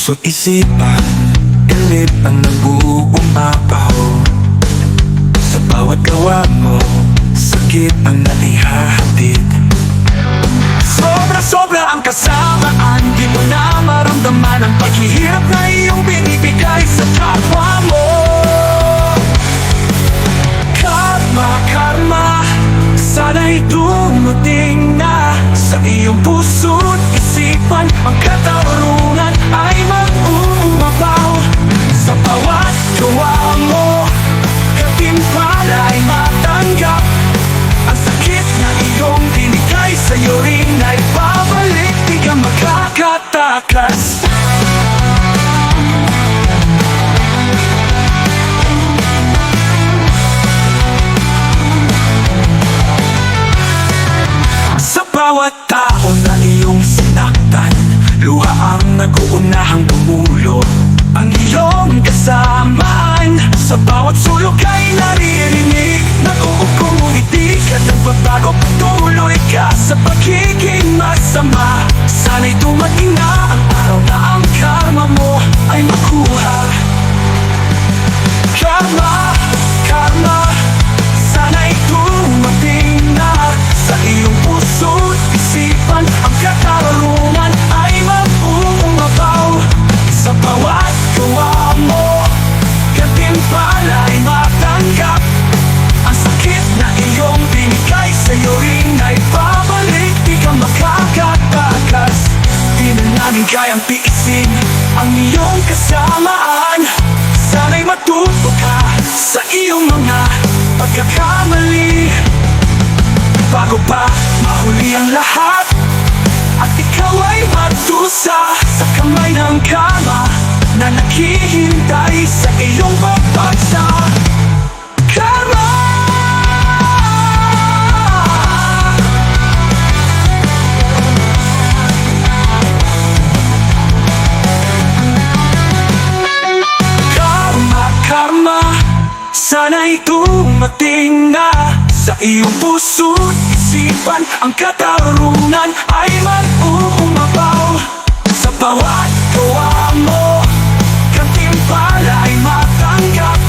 puso't isipan, galit ang nag-uumapaw. Sa bawat gawa mo, sakit ang naihahatid. Sobra-sobra ang kasamaan, di mo na maramdaman ang paghihirap na iyong binibigay sa kapwa mo. Karma, karma, sana'y dumating na sa iyong puso't isipan. Ang katarungan ay mag-uumapaw. Sa bawat gawa mo, katimpala'y matanggap. Ang sakit na iyong binigay sa'yo rin ay babalik, di ka makakatakas. Sa bawat tao na iyong sinaktan, luha ang nag-uunahang tumulo. Ang iyong kasamaan, sa bawat sulok ay naririnig. Nag-uupo ngunit di ka nagbabago, patuloy ka sa pagiging masama. Sana'y dumating na ang araw na ang karma mo ay makuha. Karma, karma, sana'y dumating na sa iyong puso't isipan. Ang katarungan ay mag-uumapaw. Sa bawat gawa mo, katimpala'y matanggap. Ang sakit na iyong binigay sa'yo rin ay babalik, di ka makakatakas. Di na namin kayang tiisin ang iyong kasamaan. Sana'y matuto ka sa iyong mga pagkakamali, bago pa mahuli ang lahat at ikaw ay magdusa sa kamay ng karma na naghihintay sa iyong pagbagsak. Karma! Karma, karma, sana'y dumating na sa iyong puso't isipan. Ang katarungan ay mag-uumapaw. Sa bawat gawa mo, katimpala'y matanggap.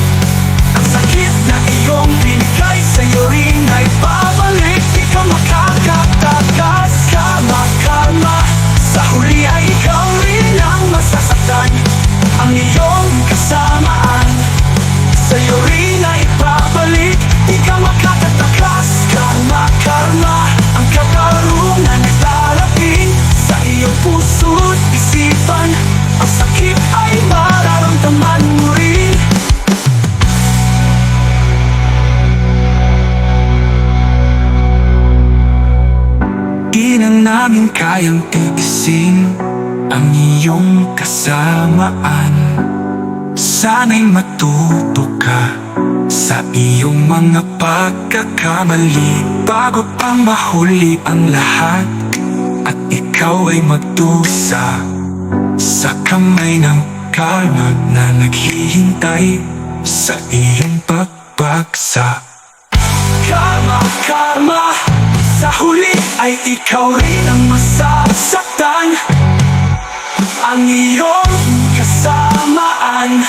Ang sakit na iyong binigay sa'yo rin ay babalik, di ka makakatakas. Karma, karma, sa huli ay ikaw rin ang masasaktan. Ang iyong kasamaan sa'yo rin ay babalik, di ka makakatakas. Karma, karma, ang katarungan ay darating sa iyong puso't isipan. Ang sakit ay mararamdaman mo rin. Di na namin kayang tiisin ang iyong kasamaan. Sana'y matuto ka sa iyong mga pagkakamali, bago pang mahuli ang lahat at ikaw ay magdusa sa kamay ng karma na naghihintay sa iyong pagbagsak. Karma, karma, sa huli ay ikaw rin ang masasaktan. Ang iyong kasamaan